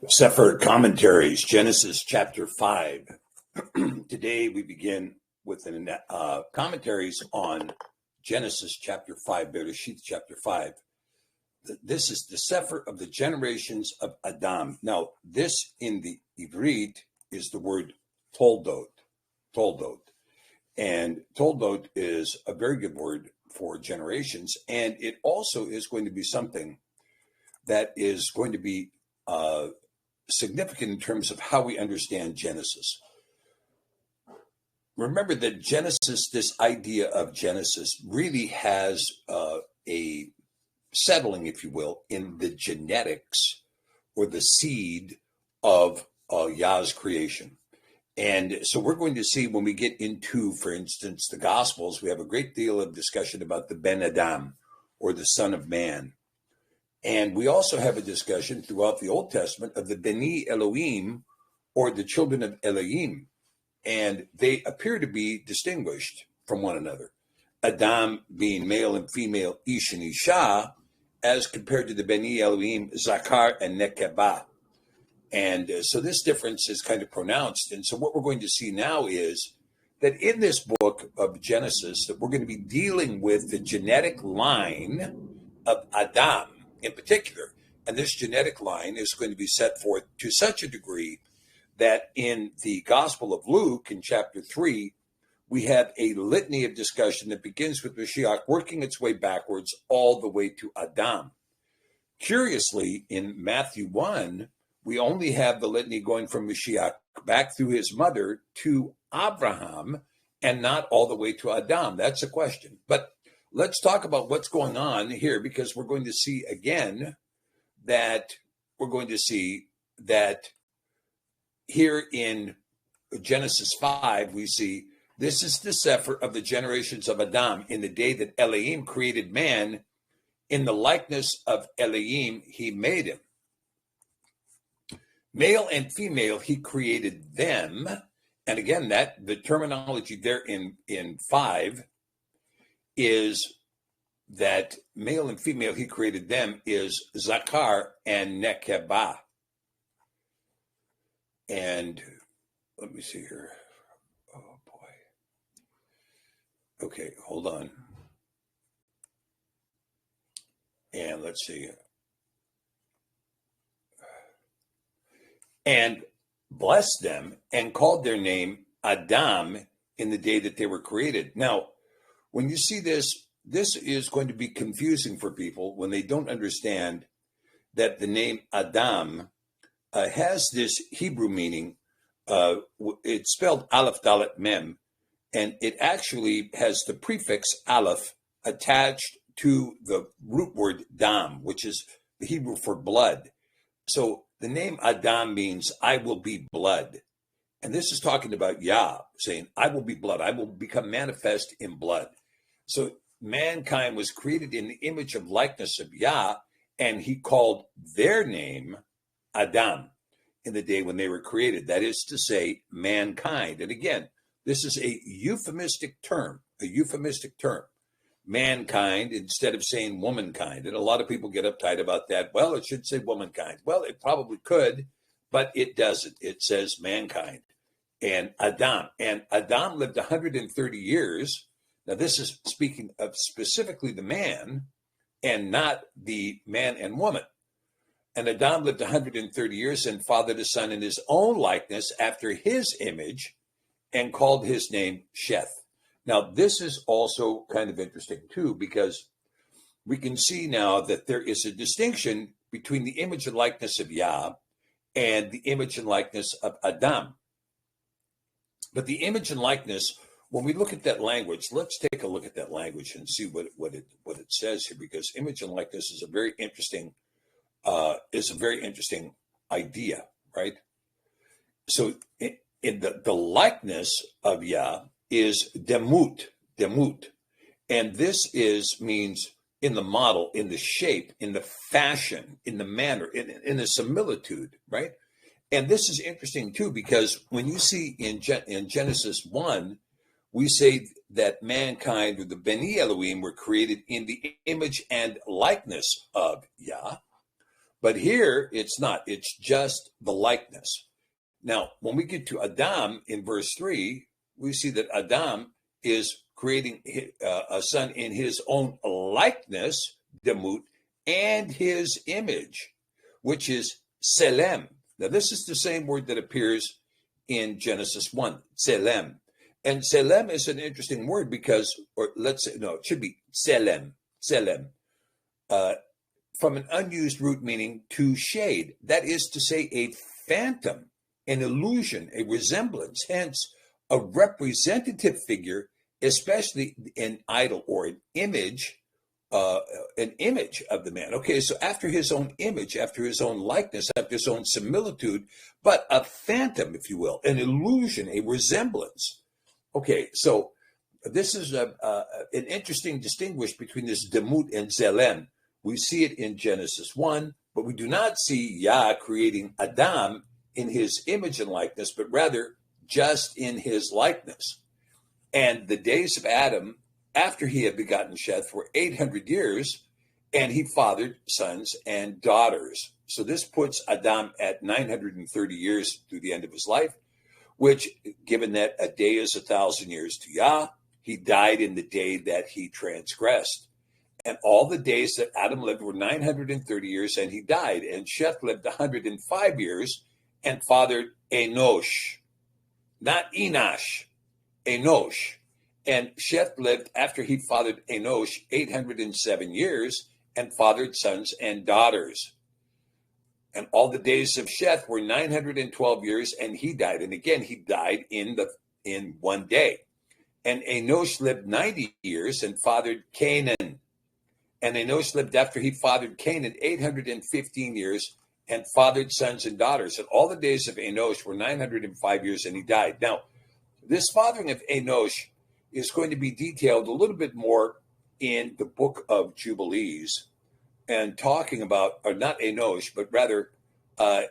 Cepher Commentaries, Genesis chapter 5. Today we begin with commentaries on Genesis chapter 5, Bere'shiyth chapter 5. This is the Cepher of the generations of Adam. Now, this in the Ivrit is the word toldot. And toldot is a very good word for generations. And it also is going to be something that is going to be significant in terms of how we understand Genesis. Remember that Genesis, this idea of Genesis, really has a settling, if you will, in the genetics or the seed of Yah's creation. And so we're going to see when we get into, for instance, the Gospels, we have a great deal of discussion about the Ben Adam, or the Son of Man. And we also have a discussion throughout the Old Testament of the Beni Elohim, or the children of Elohim. And they appear to be distinguished from one another. Adam being male and female, Ish and Isha, as compared to the Beni Elohim, Zakar and Nekeba. And so this difference is kind of pronounced. And so what we're going to see now is that in this book of Genesis, that we're going to be dealing with the genetic line of Adam in particular. And this genetic line is going to be set forth to such a degree that in the Gospel of Luke, in chapter 3, we have a litany of discussion that begins with Mashiach working its way backwards all the way to Adam. Curiously, in Matthew 1, we only have the litany going from Mashiach back through his mother to Abraham and not all the way to Adam. That's a question. But let's talk about what's going on here, because we're going to see again that here in Genesis 5, we see this is the Cepher of the generations of Adam. In the day that Elohim created man, in the likeness of Elohim, he made him. Male and female, he created them. And again, that the terminology there in 5 is that male and female, he created them, is Zakar and Nekeba. And let me see here. Oh, boy. Okay, hold on. And let's see. And blessed them and called their name Adam in the day that they were created. Now, when you see this, this is going to be confusing for people when they don't understand that the name Adam has this Hebrew meaning. It's spelled Aleph Dalet Mem, and it actually has the prefix Aleph attached to the root word Dam, which is the Hebrew for blood. So the name Adam means I will be blood. And this is talking about Yah, saying, I will be blood. I will become manifest in blood. So mankind was created in the image of likeness of Yah, and he called their name Adam in the day when they were created. That is to say, mankind. And again, this is a euphemistic term. Mankind instead of saying womankind. And a lot of people get uptight about that. Well, it should say womankind. Well, it probably could, but it doesn't. It says mankind. And Adam. And Adam lived 130 years. Now, this is speaking of specifically the man and not the man and woman. And Adam lived 130 years and fathered a son in his own likeness after his image and called his name Sheth. Now, this is also kind of interesting, too, because we can see now that there is a distinction between the image and likeness of Yah and the image and likeness of Adam. But the image and likeness, when we look at that language, let's take a look at that language and see what it says here, because image and likeness is a very interesting idea, right? So in the likeness of Yah is demut, and this means in the model, in the shape, in the fashion, in the manner, in the similitude, right? And this is interesting too, because when you see in Genesis 1, we say that mankind, or the Beni Elohim, were created in the image and likeness of Yah. But here it's not. It's just the likeness. Now, when we get to Adam in verse 3, we see that Adam is creating a son in his own likeness, demut, and his image, which is selem. Now, this is the same word that appears in Genesis 1, selem. And selem is an interesting word because, or let's say, no, it should be selem, from an unused root meaning to shade. That is to say, a phantom, an illusion, a resemblance, hence a representative figure, especially an idol or an image of the man. Okay, so after his own image, after his own likeness, after his own similitude, but a phantom, if you will, an illusion, a resemblance. Okay, so this is an interesting distinguish between this demut and zelem. We see it in Genesis 1, but we do not see Yah creating Adam in his image and likeness, but rather just in his likeness. And the days of Adam, after he had begotten Sheth, were 800 years, and he fathered sons and daughters. So this puts Adam at 930 years through the end of his life, which, given that a day is 1,000 years to Yah, he died in the day that he transgressed. And all the days that Adam lived were 930 years, and he died. And Sheth lived 105 years and fathered Enosh, not Enosh, Enosh. And Sheth lived, after he fathered Enosh, 807 years and fathered sons and daughters. And all the days of Sheth were 912 years, and he died. And again, he died in one day. And Enosh lived 90 years and fathered Canaan. And Enosh lived, after he fathered Canaan, 815 years and fathered sons and daughters. And all the days of Enosh were 905 years, and he died. Now, this fathering of Enosh is going to be detailed a little bit more in the book of Jubilees, and talking about, or not Enosh, but rather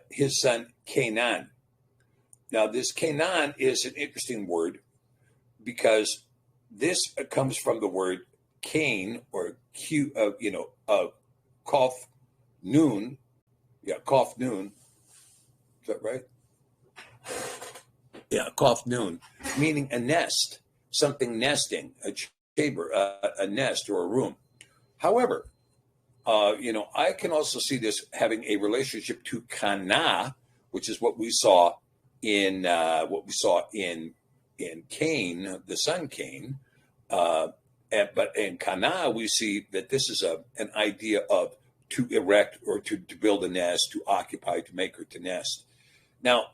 his son Canaan. Now, this Canaan is an interesting word because this comes from the word Cain, or Kof Noon. Yeah, Kof Noon. Is that right? Yeah, Kof Noon, meaning a nest, something nesting, a chamber, a nest or a room. However, I can also see this having a relationship to Kana, which is what we saw in Cain, the son Cain. But in Kana, we see that this is an idea of to erect or to build a nest, to occupy, to make or to nest. Now,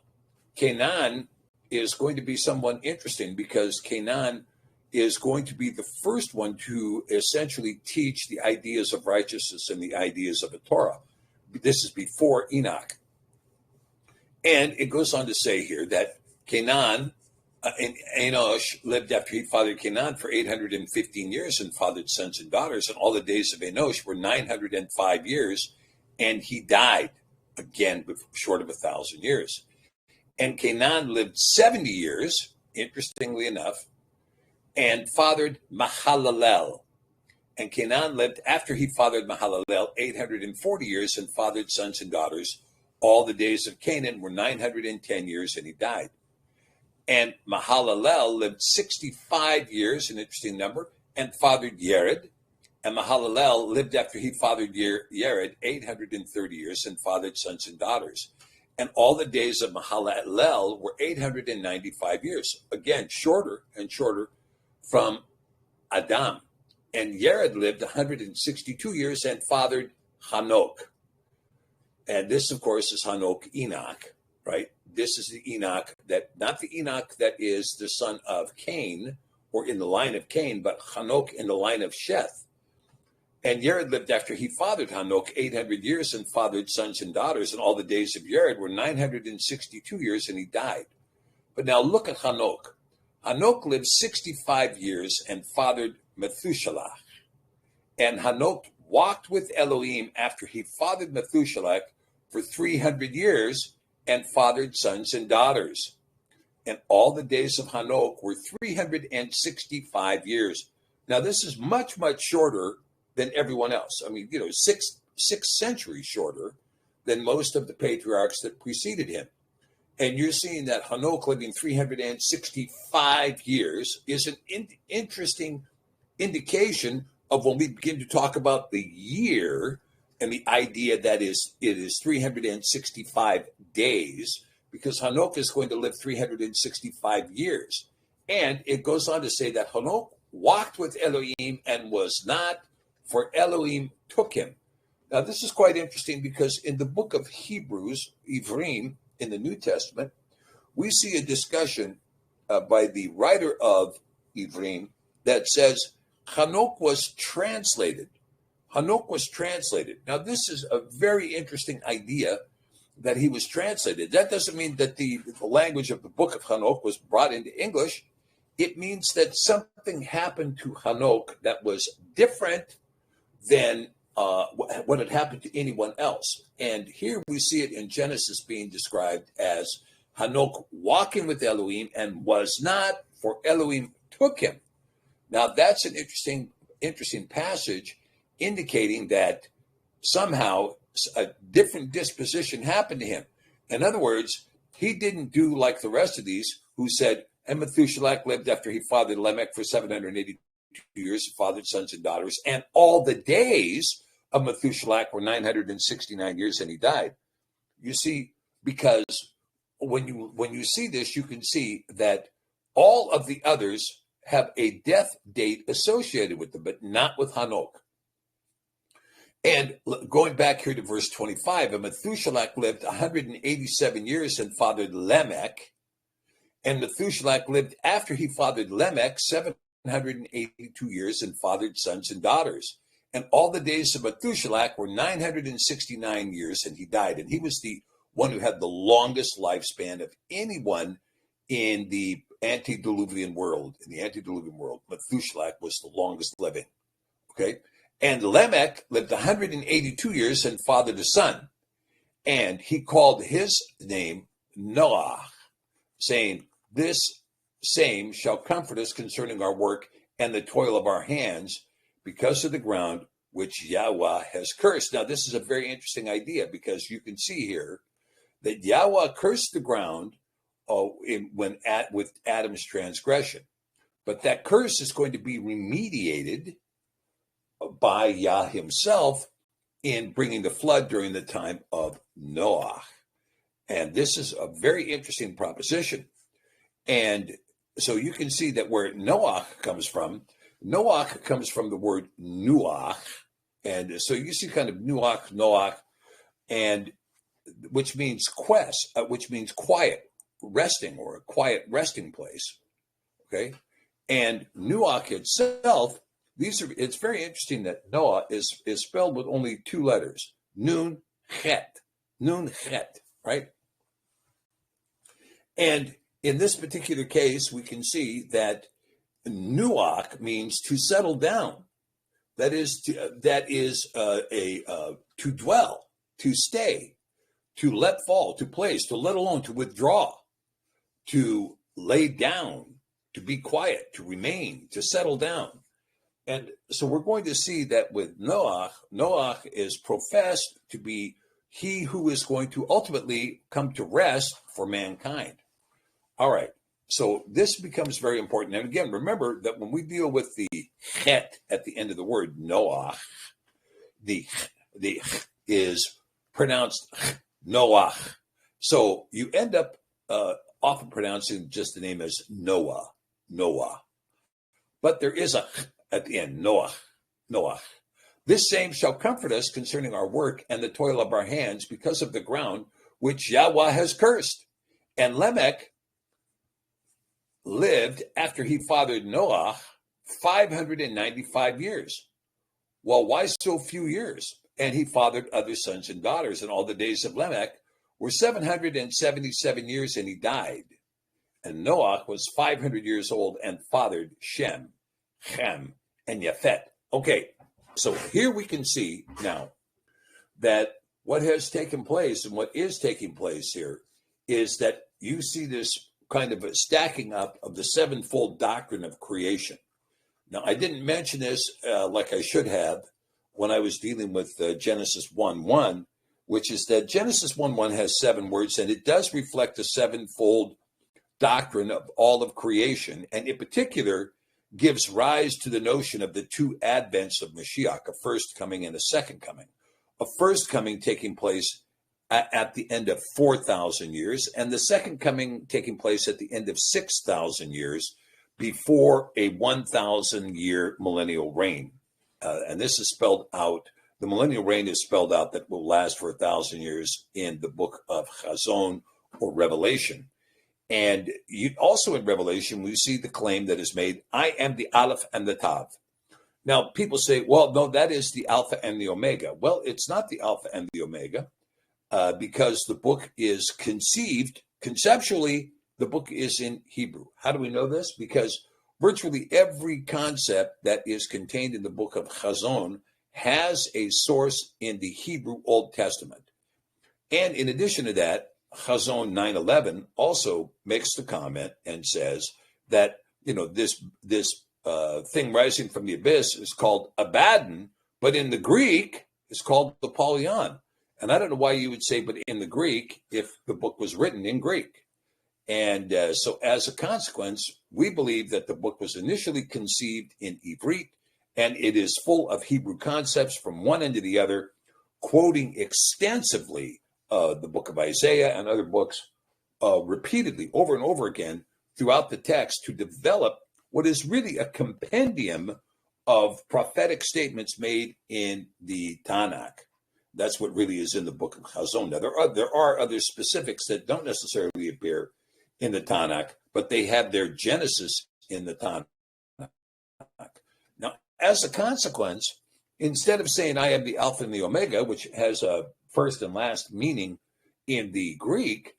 Canaan is going to be somewhat interesting because Canaan is going to be the first one to essentially teach the ideas of righteousness and the ideas of the Torah. This is before Enoch. And it goes on to say here that Canaan, Enosh lived, after he fathered Canaan, for 815 years and fathered sons and daughters. And all the days of Enosh were 905 years, and he died, again, short of 1,000 years. And Canaan lived 70 years, interestingly enough, and fathered Mahalalel. And Canaan lived, after he fathered Mahalalel, 840 years and fathered sons and daughters. All the days of Canaan were 910 years, and he died. And Mahalalel lived 65 years, an interesting number, and fathered Yered. And Mahalalel lived, after he fathered Yered, 830 years and fathered sons and daughters. And all the days of Mahalalel were 895 years. Again, shorter and shorter from Adam. And Yered lived 162 years and fathered Hanok. And this, of course, is Hanok Enoch, right? This is the Enoch that, not the Enoch that is the son of Cain, or in the line of Cain, but Hanok in the line of Sheth. And Yered lived, after he fathered Hanok, 800 years and fathered sons and daughters. And all the days of Yered were 962 years, and he died. But now look at Hanok. Hanok lived 65 years and fathered Methuselah. And Hanok walked with Elohim after he fathered Methuselah for 300 years and fathered sons and daughters. And all the days of Hanok were 365 years. Now, this is much, much shorter than everyone else. I mean, 6 centuries shorter than most of the patriarchs that preceded him. And you're seeing that Hanok living 365 years is an interesting indication of when we begin to talk about the year and the idea that it is 365 days, because Hanok is going to live 365 years. And it goes on to say that Hanok walked with Elohim and was not, for Elohim took him. Now, this is quite interesting because in the book of Hebrews, Ivrim, in the New Testament, we see a discussion by the writer of Ivrim that says Hanok was translated. Hanok was translated. Now, this is a very interesting idea that he was translated. That doesn't mean that the language of the book of Hanok was brought into English. It means that something happened to Hanok that was different than what had happened to anyone else. And here we see it in Genesis being described as Hanok walking with Elohim and was not, for Elohim took him. Now, that's an interesting passage indicating that somehow a different disposition happened to him. In other words, he didn't do like the rest of these who said, and Methuselah lived after he fathered Lamech for 782 years, he fathered sons and daughters, and all the days of Methuselah were 969 years, and he died. You see, because when you see this, you can see that all of the others have a death date associated with them, but not with Hanok. And going back here to verse 25, and Methuselah lived 187 years and fathered Lamech, and Methuselah lived after he fathered Lamech 782 years and fathered sons and daughters. And all the days of Methuselah were 969 years, and he died. And he was the one who had the longest lifespan of anyone in the antediluvian world. In the antediluvian world, Methuselah was the longest living. Okay? And Lamech lived 182 years and fathered a son. And he called his name Noah, saying, "This same shall comfort us concerning our work and the toil of our hands, because of the ground which Yahweh has cursed." Now, this is a very interesting idea, because you can see here that Yahweh cursed the ground with Adam's transgression. But that curse is going to be remediated by Yah himself in bringing the flood during the time of Noah. And this is a very interesting proposition. And so you can see that where Noah comes from the word nuach. And so you see kind of nuach, Noach, and which means quest, which means quiet, resting, or a quiet resting place. Okay. And nuach itself, it's very interesting that Noah is spelled with only two letters, nun chet, right? And in this particular case, we can see that nuach means to settle down. That is to dwell, to stay, to let fall, to place, to let alone, to withdraw, to lay down, to be quiet, to remain, to settle down. And so we're going to see that with Noah is professed to be he who is going to ultimately come to rest for mankind. All right. So this becomes very important. And again, remember that when we deal with the chet at the end of the word Noah, the is pronounced Noah. So you end up often pronouncing just the name as Noah. But there is a at the end, Noah. This same shall comfort us concerning our work and the toil of our hands, because of the ground which Yahweh has cursed. And Lamech lived after he fathered Noah 595 years. Well, why so few years? And he fathered other sons and daughters, and all the days of Lamech were 777 years, and he died. And Noah was 500 years old and fathered Shem, Ham, and Yafet. Okay, so here we can see now that what has taken place and what is taking place here is that you see this kind of a stacking up of the sevenfold doctrine of creation. Now, I didn't mention this like I should have when I was dealing with Genesis 1:1, which is that Genesis 1:1 has 7 words, and it does reflect the sevenfold doctrine of all of creation, and in particular gives rise to the notion of the 2 advents of Mashiach, a first coming and a second coming. A first coming taking place at the end of 4,000 years, and the second coming taking place at the end of 6,000 years before a 1,000-year millennial reign. And this is spelled out. The millennial reign is spelled out that will last for 1,000 years in the book of Chazon or Revelation. And also in Revelation, we see the claim that is made, I am the Aleph and the Tav. Now, people say, well, no, that is the Alpha and the Omega. Well, it's not the Alpha and the Omega because the book is conceptually, the book is in Hebrew. How do we know this? Because virtually every concept that is contained in the book of Chazon has a source in the Hebrew Old Testament. And in addition to that, Chazon 9:11 also makes the comment and says that, this thing rising from the abyss is called Abaddon, but in the Greek it's called the Polyon. And I don't know why you would say, but in the Greek, if the book was written in Greek. And so as a consequence, we believe that the book was initially conceived in Ivrit, and it is full of Hebrew concepts from one end to the other, quoting extensively the book of Isaiah and other books repeatedly over and over again throughout the text to develop what is really a compendium of prophetic statements made in the Tanakh. That's what really is in the book of Chazon. Now, there are other specifics that don't necessarily appear in the Tanakh, but they have their genesis in the Tanakh. Now, as a consequence, instead of saying I am the Alpha and the Omega, which has a first and last meaning in the Greek,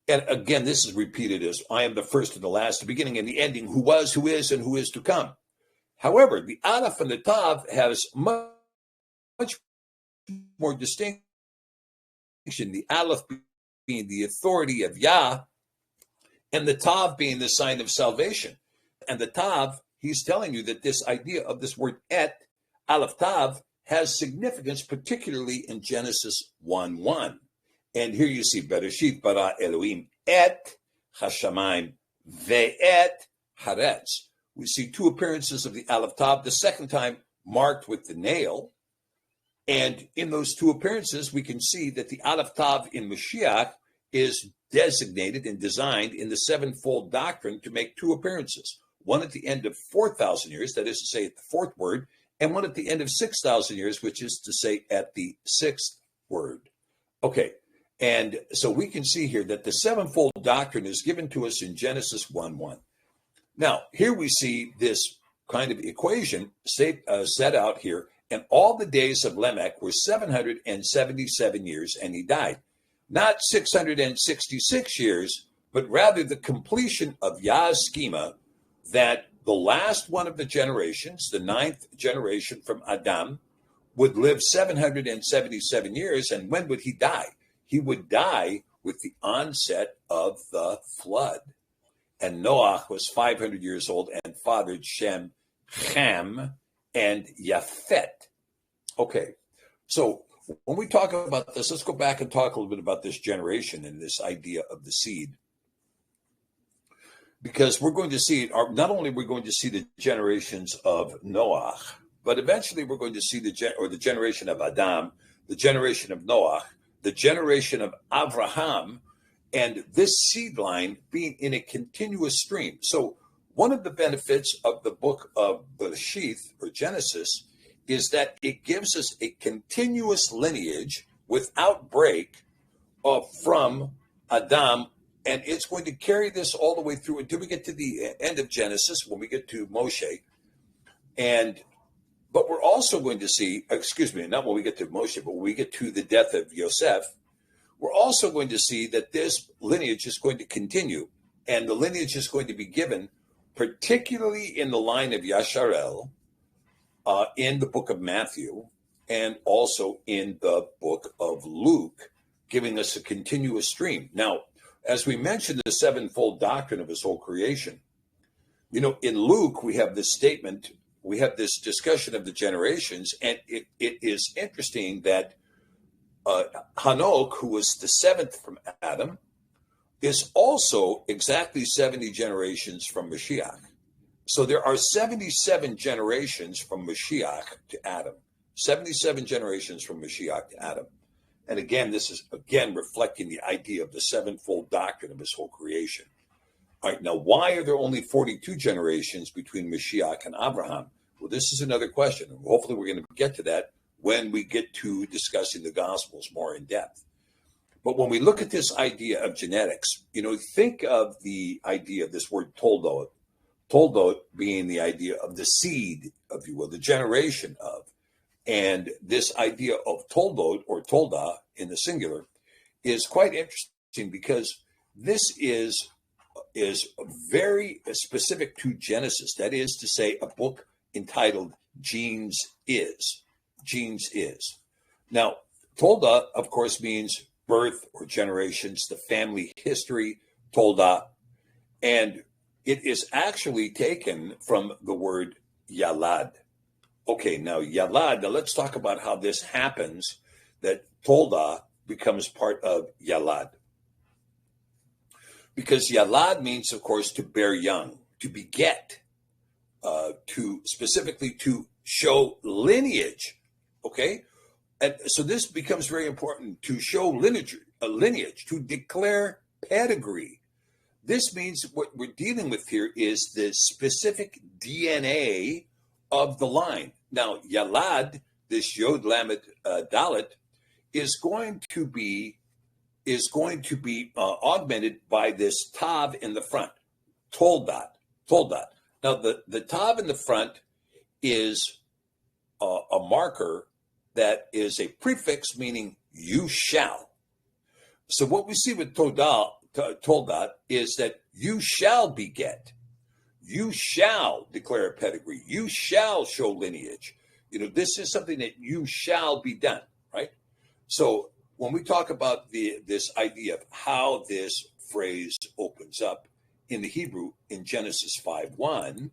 and again, this is repeated as I am the first and the last, the beginning and the ending, who was, who is, and who is to come. However, the Aleph and the Tav has much more distinction. The Aleph being the authority of Yah, and the Tav being the sign of salvation. And the Tav, he's telling you that this idea of this word et, Aleph Tav, has significance, particularly in Genesis 1:1. And here you see Bere'shiyth bara Elohim et hashamayim ve'et haaretz. We see 2 appearances of the Aleph Tav, the second time marked with the nail. And in those 2 appearances, we can see that the Aleph Tav in Mashiach is designated and designed in the sevenfold doctrine to make 2 appearances. One at the end of 4,000 years, that is to say at the 4th word, and one at the end of 6,000 years, which is to say at the 6th word. Okay, and so we can see here that the sevenfold doctrine is given to us in Genesis 1:1. Now, here we see this kind of equation set out here, and all the days of Lamech were 777 years, and he died. Not 666 years, but rather the completion of Yah's schema that the last one of the generations, the 9th generation from Adam, would live 777 years. And when would he die? He would die with the onset of the flood. And Noah was 500 years old and fathered Shem, Ham, and Yafet. Okay, so when we talk about this, let's go back and talk a little bit about this generation and this idea of the seed. Because we're going to see, not only are we going to see the generations of Noah, but eventually we're going to see the generation of Adam, the generation of Noah, the generation of Abraham, and this seed line being in a continuous stream. So one of the benefits of the book of Bere'shiyth, or Genesis, is that it gives us a continuous lineage without break from Adam, and it's going to carry this all the way through until we get to the end of Genesis, when we get to Moshe. But we're also going to see, not when we get to Moshe, but when we get to the death of Yosef, we're also going to see that this lineage is going to continue, and the lineage is going to be given, particularly in the line of Yasharel, in the book of Matthew, and also in the book of Luke, giving us a continuous stream. Now, as we mentioned, the sevenfold doctrine of his whole creation, in Luke, we have this statement, we have this discussion of the generations, and it is interesting that Hanok, who was the seventh from Adam, is also exactly 70 generations from Mashiach. So there are 77 generations from Mashiach to Adam. 77 generations from Mashiach to Adam. And again, this is again reflecting the idea of the sevenfold doctrine of his whole creation. All right, now why are there only 42 generations between Mashiach and Abraham? Well, this is another question. Hopefully we're going to get to that when we get to discussing the Gospels more in depth. But when we look at this idea of genetics, think of the idea of this word toldot. Toldot being the idea of the seed, if you will, the generation of. And this idea of toldot or tolda in the singular is quite interesting because this is very specific to Genesis. That is to say, a book entitled Genes Is. Genes Is. Now, tolda, of course, means birth or generations, the family history, tolda. And it is actually taken from the word yalad. Okay, now yalad, now let's talk about how this happens, that tolda becomes part of yalad. Because yalad means, of course, to bear young, to beget, specifically to show lineage, okay? And so this becomes very important, to show lineage, to declare pedigree. This means what we're dealing with here is the specific DNA of the line. Now, Yalad, this Yod Lamed Dalet, is going to be augmented by this Tav in the front, Toldat. Now, the Tav in the front is a marker that is a prefix meaning you shall. So what we see with Toldat is that you shall beget. You shall declare a pedigree. You shall show lineage. This is something that you shall be done, right? So when we talk about this idea of how this phrase opens up in the Hebrew in Genesis 5:1,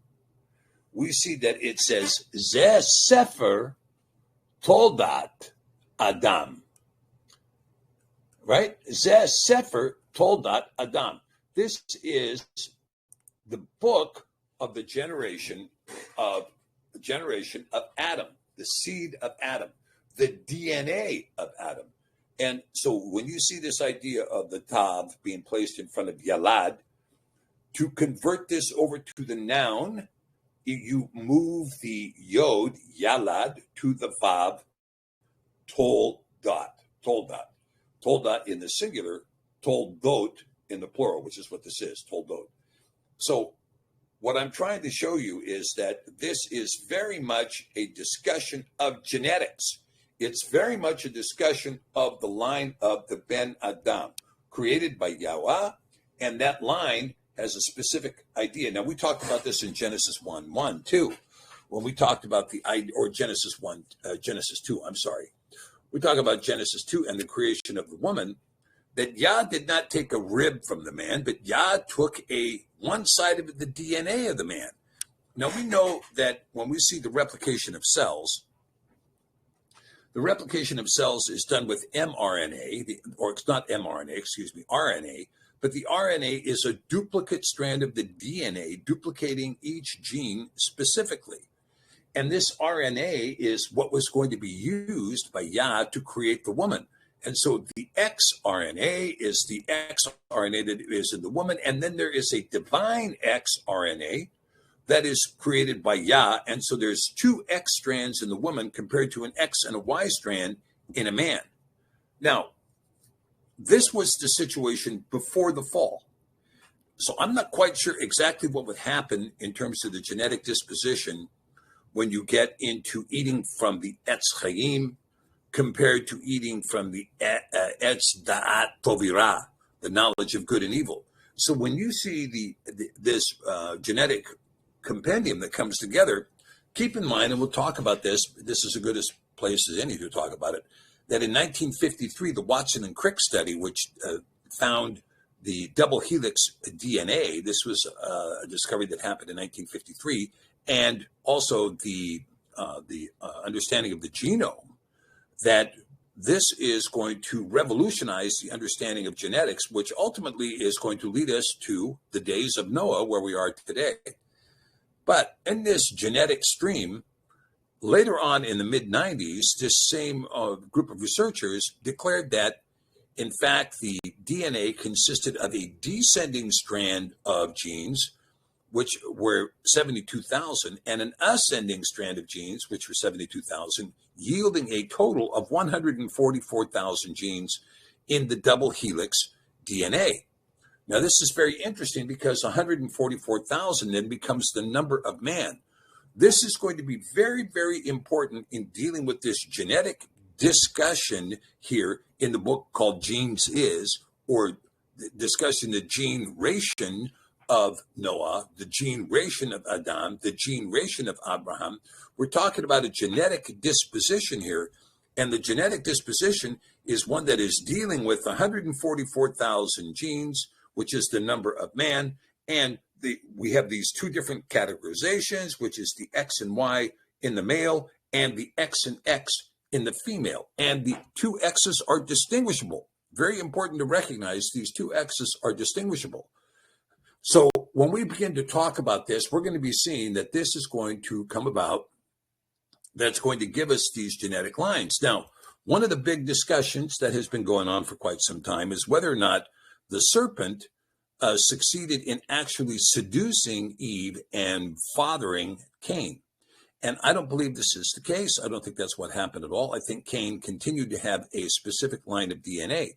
we see that it says, Zeh Cepher Toldat Adam. Right? Zeh Cepher Toldat Adam. This is the book of the generation of Adam, the seed of Adam, the DNA of Adam. And so when you see this idea of the Tav being placed in front of Yalad, to convert this over to the noun, you move the Yod, Yalad, to the Vav, Toldat. Toldat in the singular, Toldot in the plural, which is what this is, Toldot. So what I'm trying to show you is that this is very much a discussion of genetics. It's very much a discussion of the line of the Ben Adam, created by Yahweh, and that line has a specific idea. Now, we talked about this in Genesis 1:1 too, when we talked about Genesis 2, I'm sorry. We talk about Genesis 2 and the creation of the woman, that Yah did not take a rib from the man, but Yah took one side of the DNA of the man. Now, we know that when we see the replication of cells is done with mRNA, or it's not mRNA, excuse me, RNA, but the RNA is a duplicate strand of the DNA, duplicating each gene specifically. And this RNA is what was going to be used by Yah to create the woman. And so the xRNA is the xRNA that is in the woman, and then there is a divine xRNA that is created by Yah. And so there's two X strands in the woman compared to an X and a Y strand in a man. Now, this was the situation before the fall. So I'm not quite sure exactly what would happen in terms of the genetic disposition when you get into eating from the Etz Chaim compared to eating from the Etz Da'at Tovira, the knowledge of good and evil. So when you see this genetic compendium that comes together, keep in mind, and we'll talk about this, this is as good a place as any to talk about it, that in 1953, the Watson and Crick study, which found the double helix DNA, this was a discovery that happened in 1953, and also the understanding of the genome, that this is going to revolutionize the understanding of genetics, which ultimately is going to lead us to the days of Noah, where we are today. But in this genetic stream, later on in the mid-90s, this same group of researchers declared that, in fact, the DNA consisted of a descending strand of genes, which were 72,000, and an ascending strand of genes, which were 72,000, yielding a total of 144,000 genes in the double helix DNA. Now, this is very interesting because 144,000 then becomes the number of man. This is going to be very, very important in dealing with this genetic discussion here in the book called Genes Is, or discussing the generation of Noah, the generation of Adam, the generation of Abraham. We're talking about a genetic disposition here, and the genetic disposition is one that is dealing with 144,000 genes, which is the number of man, and we have these two different categorizations, which is the X and Y in the male and the X and X in the female. And the two X's are distinguishable. Very important to recognize these two X's are distinguishable. So when we begin to talk about this, we're going to be seeing that this is going to come about, that's going to give us these genetic lines. Now, one of the big discussions that has been going on for quite some time is whether or not the serpent succeeded in actually seducing Eve and fathering Cain. And I don't believe this is the case. I don't think that's what happened at all. I think Cain continued to have a specific line of DNA.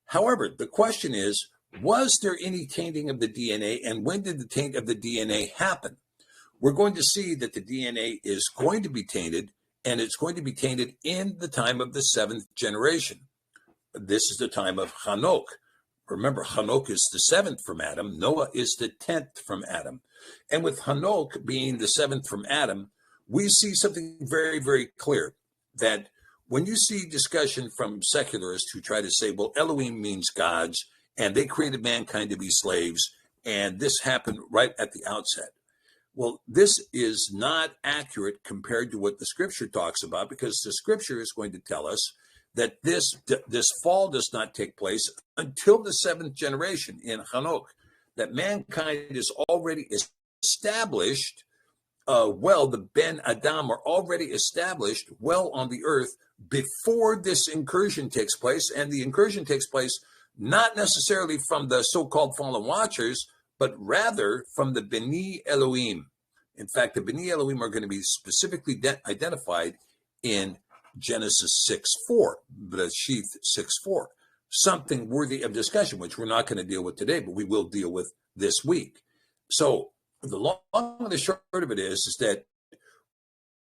However, the question is, was there any tainting of the DNA, and when did the taint of the DNA happen? We're going to see that the DNA is going to be tainted, and it's going to be tainted in the time of the seventh generation. This is the time of Hanok. Remember, Hanok is the seventh from Adam. Noah is the 10th from Adam. And with Hanok being the seventh from Adam, we see something very, very clear, that when you see discussion from secularists who try to say, well, Elohim means gods, and they created mankind to be slaves, and this happened right at the outset. Well, this is not accurate compared to what the scripture talks about, because the scripture is going to tell us that this fall does not take place until the seventh generation in Hanok, that mankind is already established the Ben Adam are already established well on the earth before this incursion takes place. And the incursion takes place not necessarily from the so-called fallen watchers, but rather from the B'nai Elohim. In fact, the B'nai Elohim are going to be specifically identified in Genesis 6:4, Bere'shiyth 6:4, something worthy of discussion, which we're not going to deal with today, but we will deal with this week. So the long and the short of it is that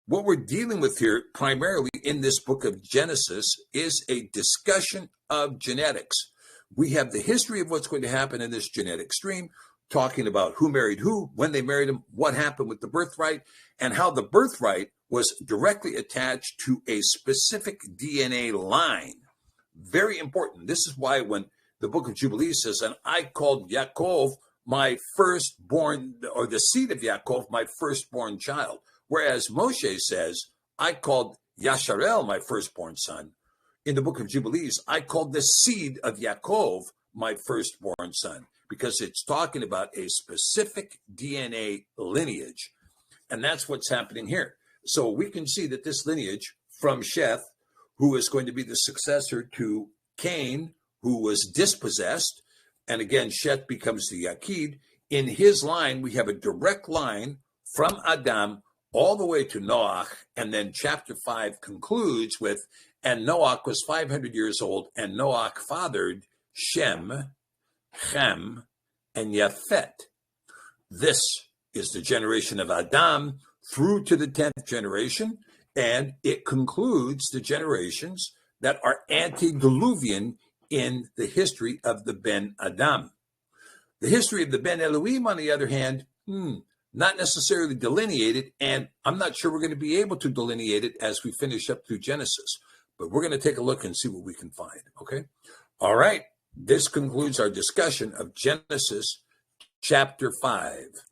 what we're dealing with here primarily in this book of Genesis is a discussion of genetics. We have the history of what's going to happen in this genetic stream, talking about who married who, when they married him, what happened with the birthright, and how the birthright was directly attached to a specific DNA line. Very important. This is why when the book of Jubilees says, and I called Yaakov my firstborn, or the seed of Yaakov, my firstborn child. Whereas Moshe says, I called Yasharel my firstborn son. In the book of Jubilees, I called the seed of Yaakov my firstborn son, because it's talking about a specific DNA lineage. And that's what's happening here. So we can see that this lineage from Sheth, who is going to be the successor to Cain, who was dispossessed, and again, Sheth becomes the Yakid. In his line, we have a direct line from Adam all the way to Noach. And then chapter 5 concludes with, and Noach was 500 years old, and Noach fathered Shem, Ham, and Japhet. This is the generation of Adam through to the 10th generation, and it concludes the generations that are antediluvian in the history of the Ben Adam. The history of the Ben Elohim, on the other hand, not necessarily delineated, and I'm not sure we're going to be able to delineate it as we finish up through Genesis, but we're going to take a look and see what we can find, okay? All right, this concludes our discussion of Genesis chapter 5.